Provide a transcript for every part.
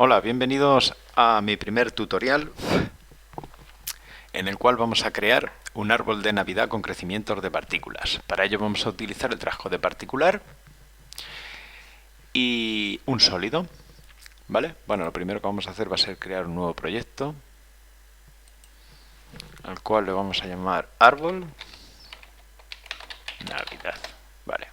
Hola, bienvenidos a mi primer tutorial en el cual vamos a crear un árbol de Navidad con crecimientos de partículas. Para ello vamos a utilizar el trabajo de particular y un sólido, ¿vale? Bueno, lo primero que vamos a hacer va a ser crear un nuevo proyecto al cual le vamos a llamar árbol Navidad, ¿vale?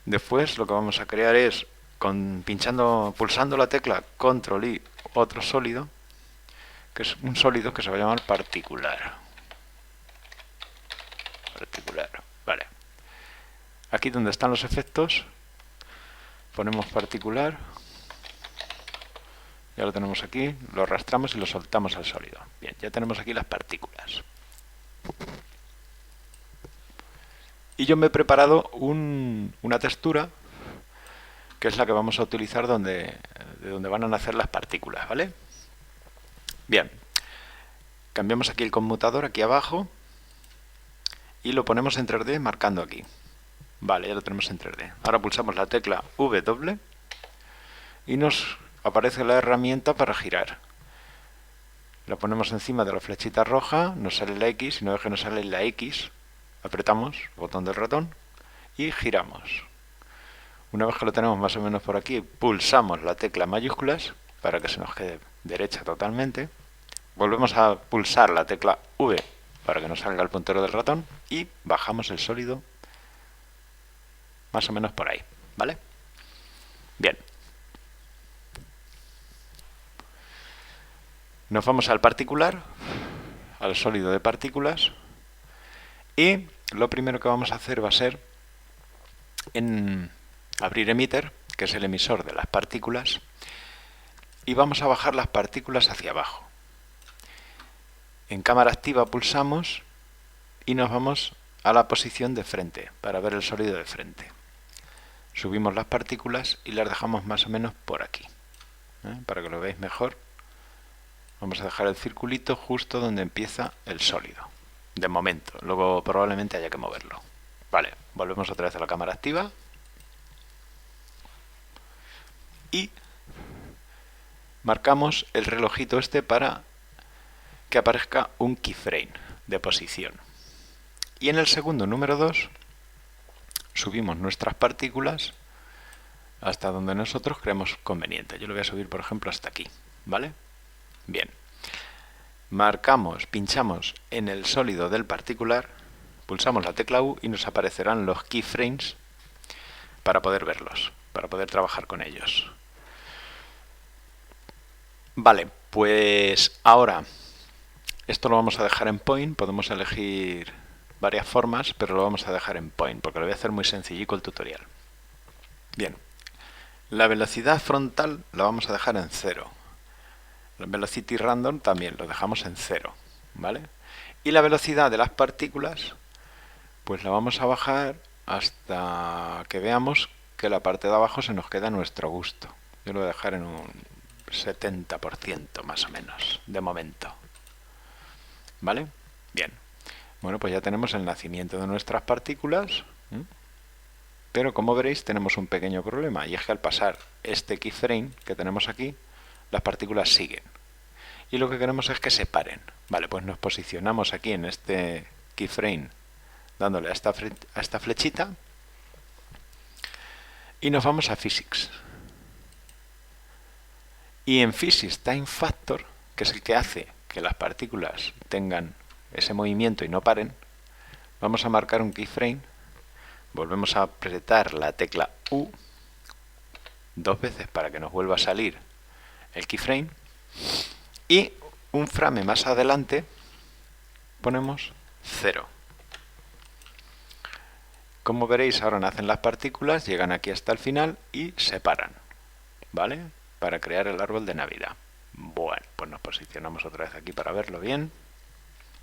Después lo que vamos a crear es pulsando la tecla Control y otro sólido, que es un sólido que se va a llamar particular. Vale. Aquí donde están los efectos ponemos particular, ya lo tenemos aquí, lo arrastramos y lo soltamos al sólido. Bien, ya tenemos aquí las partículas. Y yo me he preparado una textura que es la que vamos a utilizar de donde van a nacer las partículas, ¿vale? Bien, cambiamos aquí el conmutador aquí abajo y lo ponemos en 3D marcando aquí. Vale, ya lo tenemos en 3D. Ahora pulsamos la tecla W y nos aparece la herramienta para girar. La ponemos encima de la flechita roja, nos sale la X, y una vez que nos sale la X, apretamos el botón del ratón y giramos. Una vez que lo tenemos más o menos por aquí, pulsamos la tecla mayúsculas para que se nos quede derecha totalmente. Volvemos a pulsar la tecla V para que nos salga el puntero del ratón y bajamos el sólido más o menos por ahí, ¿vale? Bien. Nos vamos al particular, al sólido de partículas, y lo primero que vamos a hacer va a ser abrir emitter, que es el emisor de las partículas, y vamos a bajar las partículas hacia abajo. En cámara activa pulsamos y nos vamos a la posición de frente para ver el sólido de frente. Subimos las partículas y las dejamos más o menos por aquí, para que lo veáis mejor. Vamos a dejar el circulito justo donde empieza el sólido, de momento. Luego probablemente haya que moverlo. Vale, volvemos otra vez a la cámara activa y marcamos el relojito este para que aparezca un keyframe de posición. Y en el segundo número 2 subimos nuestras partículas hasta donde nosotros creemos conveniente. Yo lo voy a subir, por ejemplo, hasta aquí, ¿vale? Bien. Marcamos, pinchamos en el sólido del particular, pulsamos la tecla U y nos aparecerán los keyframes para poder verlos, para poder trabajar con ellos. Vale, pues ahora esto lo vamos a dejar en point, podemos elegir varias formas, pero lo vamos a dejar en point, porque lo voy a hacer muy sencillico el tutorial. Bien, la velocidad frontal la vamos a dejar en 0. La velocity random también lo dejamos en 0, ¿vale? Y la velocidad de las partículas, pues la vamos a bajar hasta que veamos que la parte de abajo se nos queda a nuestro gusto. Yo lo voy a dejar en un 70% más o menos, de momento. ¿Vale? Bien. Bueno, pues ya tenemos el nacimiento de nuestras partículas, pero como veréis tenemos un pequeño problema, y es que al pasar este keyframe que tenemos aquí, las partículas siguen. Y lo que queremos es que se paren. Vale, pues nos posicionamos aquí en este keyframe dándole a esta flechita y nos vamos a Physics. Y en Physics Time Factor, que es el que hace que las partículas tengan ese movimiento y no paren, vamos a marcar un keyframe, volvemos a apretar la tecla U 2 veces para que nos vuelva a salir el keyframe y un frame más adelante ponemos 0. Como veréis, ahora nacen las partículas, llegan aquí hasta el final y se paran, ¿vale? Para crear el árbol de Navidad. Bueno, pues nos posicionamos otra vez aquí para verlo bien,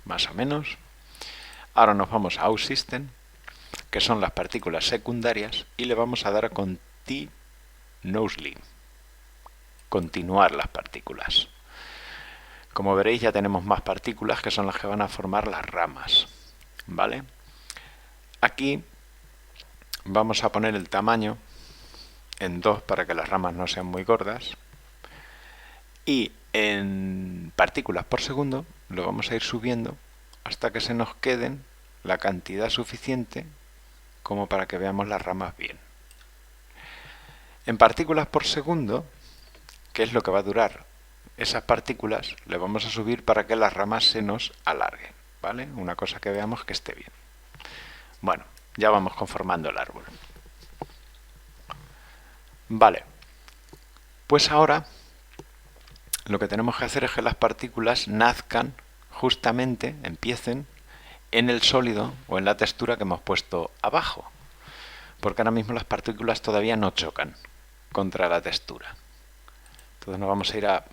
más o menos. Ahora nos vamos a OutSystem, que son las partículas secundarias, y le vamos a dar a Continuously, continuar las partículas. Como veréis, ya tenemos más partículas que son las que van a formar las ramas, ¿vale? Aquí vamos a poner el tamaño en 2 para que las ramas no sean muy gordas. Y en partículas por segundo lo vamos a ir subiendo hasta que se nos queden la cantidad suficiente como para que veamos las ramas bien. En partículas por segundo, que es lo que va a durar esas partículas, le vamos a subir para que las ramas se nos alarguen, ¿vale? Una cosa que veamos que esté bien. Bueno, ya vamos conformando el árbol. Vale, pues ahora lo que tenemos que hacer es que las partículas nazcan justamente, empiecen en el sólido o en la textura que hemos puesto abajo, porque ahora mismo las partículas todavía no chocan contra la textura. Entonces nos vamos a ir a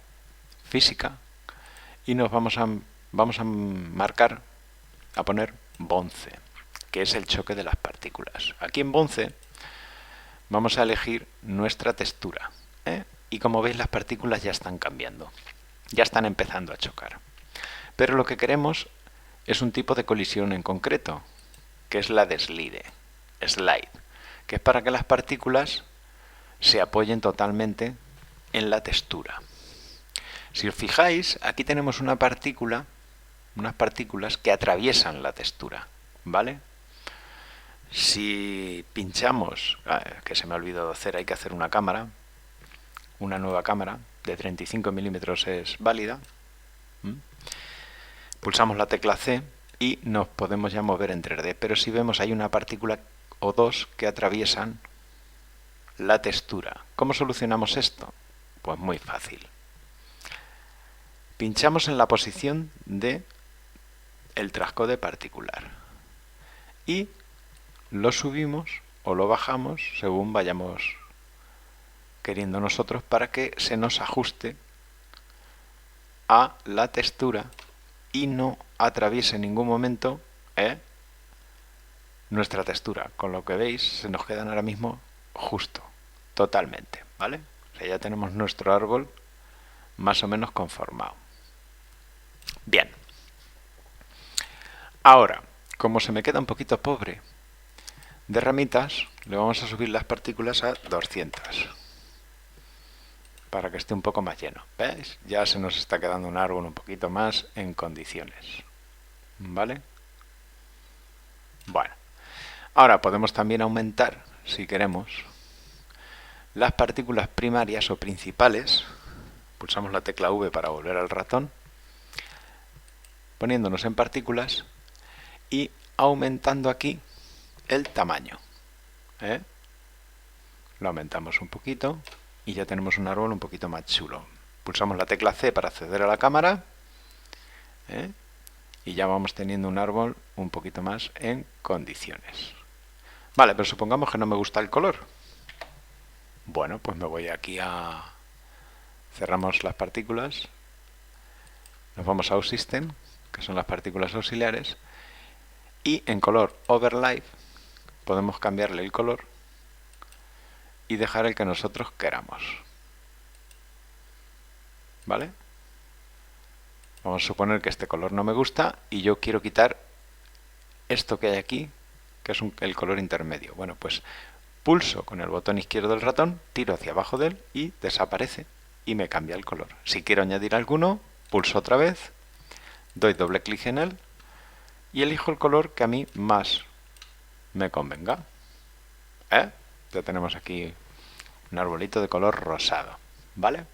física y nos vamos a marcar, a poner bonce, que es el choque de las partículas. Aquí en bonce vamos a elegir nuestra textura, y como veis las partículas ya están cambiando, ya están empezando a chocar. Pero lo que queremos es un tipo de colisión en concreto, que es la de slide, que es para que las partículas se apoyen totalmente en la textura. Si os fijáis, aquí tenemos unas partículas que atraviesan la textura, ¿vale? Si pinchamos, que se me ha olvidado hacer, hay que hacer una cámara, una nueva cámara de 35 milímetros es válida. Pulsamos la tecla C y nos podemos ya mover en 3D, pero si vemos hay una partícula o dos que atraviesan la textura. ¿Cómo solucionamos esto? Pues muy fácil. Pinchamos en la posición de el trascode particular y lo subimos o lo bajamos según vayamos queriendo nosotros para que se nos ajuste a la textura y no atraviese en ningún momento nuestra textura. Con lo que veis se nos quedan ahora mismo justo, totalmente, ¿vale? O sea, ya tenemos nuestro árbol más o menos conformado. Bien. Ahora, como se me queda un poquito pobre de ramitas, le vamos a subir las partículas a 200 para que esté un poco más lleno. ¿Veis? Ya se nos está quedando un árbol un poquito más en condiciones. ¿Vale? Bueno. Ahora podemos también aumentar, si queremos, las partículas primarias o principales. Pulsamos la tecla V para volver al ratón, poniéndonos en partículas y aumentando aquí el tamaño. Lo aumentamos un poquito y ya tenemos un árbol un poquito más chulo. Pulsamos la tecla C para acceder a la cámara, y ya vamos teniendo un árbol un poquito más en condiciones. Vale, pero supongamos que no me gusta el color. Bueno, pues me voy aquí a... Cerramos las partículas, nos vamos a OutSystem, que son las partículas auxiliares, y en color Overlay podemos cambiarle el color y dejar el que nosotros queramos. ¿Vale? Vamos a suponer que este color no me gusta y yo quiero quitar esto que hay aquí, que es el color intermedio. Bueno, pues pulso con el botón izquierdo del ratón, tiro hacia abajo de él y desaparece y me cambia el color. Si quiero añadir alguno, pulso otra vez, doy doble clic en él y elijo el color que a mí más me convenga. Ya tenemos aquí un arbolito de color rosado, ¿vale?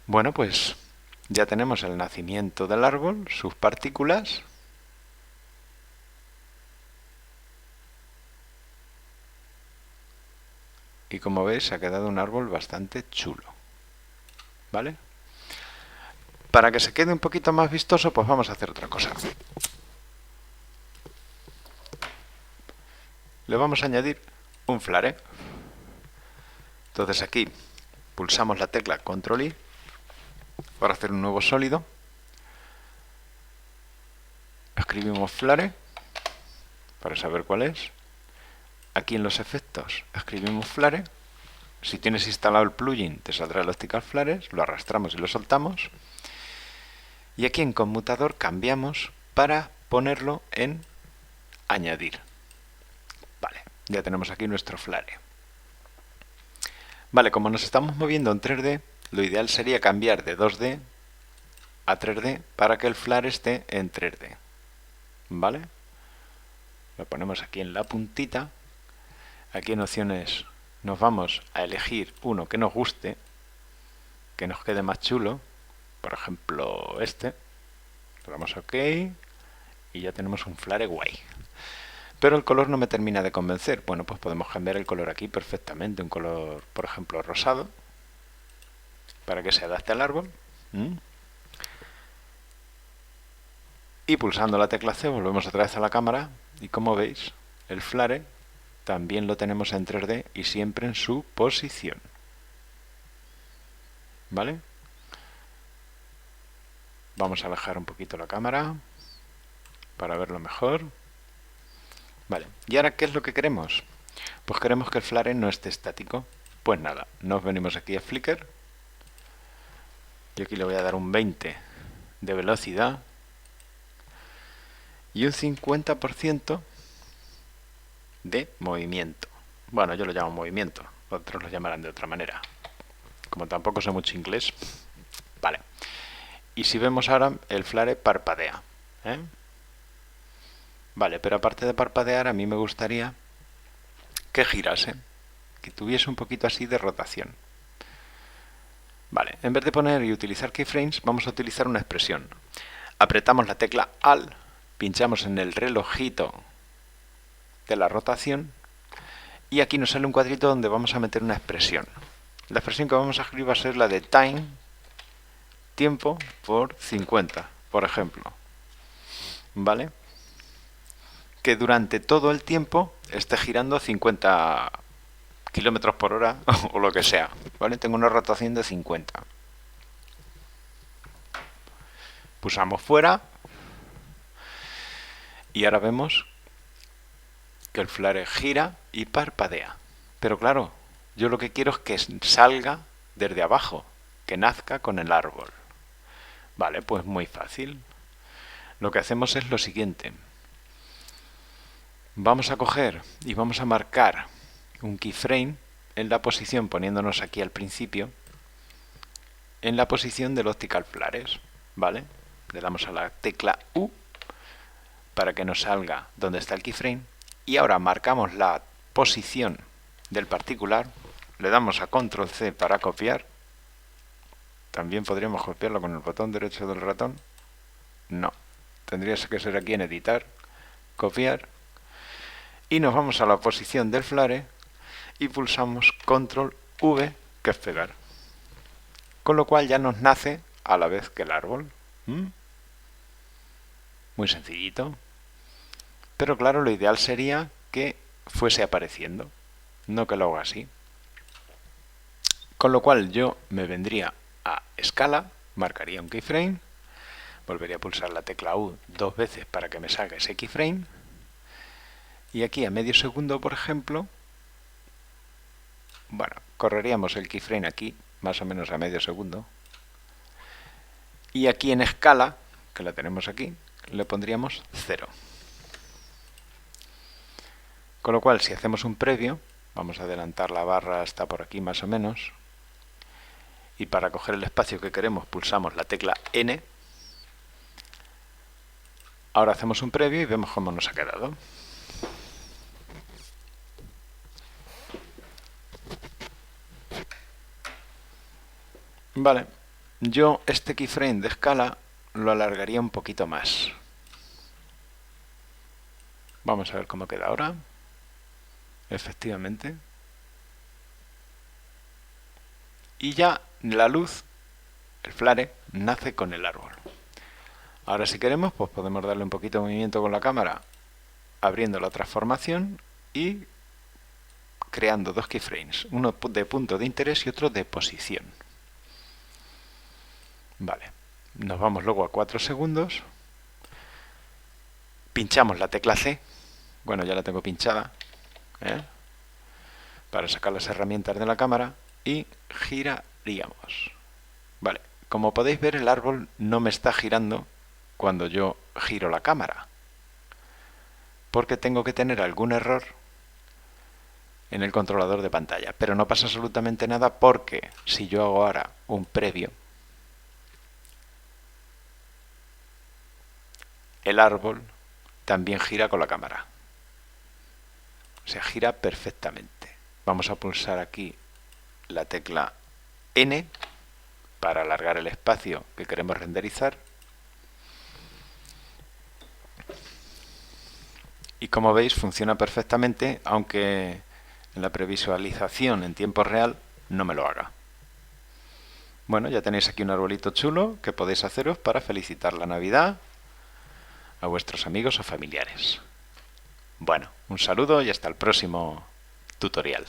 Bueno, pues ya tenemos el nacimiento del árbol, sus partículas. Y como veis, ha quedado un árbol bastante chulo, ¿vale? Para que se quede un poquito más vistoso, pues vamos a hacer otra cosa. Le vamos a añadir un flare. Entonces aquí pulsamos la tecla Control I para hacer un nuevo sólido. Escribimos flare para saber cuál es. Aquí en los efectos escribimos flare. Si tienes instalado el plugin te saldrá el Optical Flares, lo arrastramos y lo soltamos. Y aquí en conmutador cambiamos para ponerlo en añadir. Vale, ya tenemos aquí nuestro flare. Vale, como nos estamos moviendo en 3D, lo ideal sería cambiar de 2D a 3D para que el flare esté en 3D. ¿Vale? Lo ponemos aquí en la puntita. Aquí en opciones nos vamos a elegir uno que nos guste, que nos quede más chulo. Por ejemplo, este. Le damos OK y ya tenemos un flare guay. Pero el color no me termina de convencer. Bueno, pues podemos cambiar el color aquí perfectamente. Un color, por ejemplo, rosado, para que se adapte al árbol. Y pulsando la tecla C volvemos otra vez a la cámara y como veis el flare también lo tenemos en 3D y siempre en su posición. ¿Vale? Vamos a alejar un poquito la cámara para verlo mejor. Vale, ¿y ahora qué es lo que queremos? Pues queremos que el flare no esté estático. Pues nada, nos venimos aquí a Flickr. Yo aquí le voy a dar un 20 de velocidad y un 50% de movimiento. Bueno, yo lo llamo movimiento, otros lo llamarán de otra manera. Como tampoco sé mucho inglés. Vale. Y si vemos ahora, el flare parpadea. Vale, pero aparte de parpadear, a mí me gustaría que girase, que tuviese un poquito así de rotación. Vale, en vez de poner y utilizar keyframes, vamos a utilizar una expresión. Apretamos la tecla Alt, pinchamos en el relojito de la rotación y aquí nos sale un cuadrito donde vamos a meter una expresión. La expresión que vamos a escribir va a ser la de time, tiempo, por 50, por ejemplo. ¿Vale? Que durante todo el tiempo esté girando 50 kilómetros por hora o lo que sea. ¿Vale? Tengo una rotación de 50. Pulsamos fuera y ahora vemos que el flare gira y parpadea. Pero claro, yo lo que quiero es que salga desde abajo, que nazca con el árbol. Vale, pues muy fácil. Lo que hacemos es lo siguiente. Vamos a coger y vamos a marcar un keyframe en la posición, poniéndonos aquí al principio, en la posición del optical flares. ¿Vale? Le damos a la tecla U para que nos salga donde está el keyframe. Y ahora marcamos la posición del particular, le damos a Control C para copiar. También podríamos copiarlo con el botón derecho del ratón. No, tendría que ser aquí en editar, copiar. Y nos vamos a la posición del flare y pulsamos Control V, que es pegar. Con lo cual ya nos nace a la vez que el árbol. Muy sencillito. Pero claro, lo ideal sería que fuese apareciendo, no que lo haga así. Con lo cual yo me vendría a escala, marcaría un keyframe, volvería a pulsar la tecla U 2 veces para que me salga ese keyframe, y aquí a medio segundo, por ejemplo, bueno, correríamos el keyframe aquí, más o menos a medio segundo, y aquí en escala, que la tenemos aquí, le pondríamos 0. Con lo cual, si hacemos un previo, vamos a adelantar la barra hasta por aquí más o menos, y para coger el espacio que queremos pulsamos la tecla N. Ahora hacemos un previo y vemos cómo nos ha quedado. Vale, yo este keyframe de escala lo alargaría un poquito más. Vamos a ver cómo queda ahora. Efectivamente. Y ya la luz, el flare, nace con el árbol. Ahora si queremos, pues podemos darle un poquito de movimiento con la cámara, abriendo la transformación y creando dos keyframes, uno de punto de interés y otro de posición. Vale, nos vamos luego a 4 segundos, pinchamos la tecla C, bueno, ya la tengo pinchada, para sacar las herramientas de la cámara, y giraríamos. Vale, como podéis ver, el árbol no me está girando cuando yo giro la cámara, porque tengo que tener algún error en el controlador de pantalla, pero no pasa absolutamente nada porque si yo hago ahora un previo, el árbol también gira con la cámara. O sea, gira perfectamente. Vamos a pulsar aquí la tecla N para alargar el espacio que queremos renderizar. Y como veis funciona perfectamente, aunque en la previsualización en tiempo real no me lo haga. Bueno, ya tenéis aquí un arbolito chulo que podéis haceros para felicitar la Navidad a vuestros amigos o familiares. Bueno, un saludo y hasta el próximo tutorial.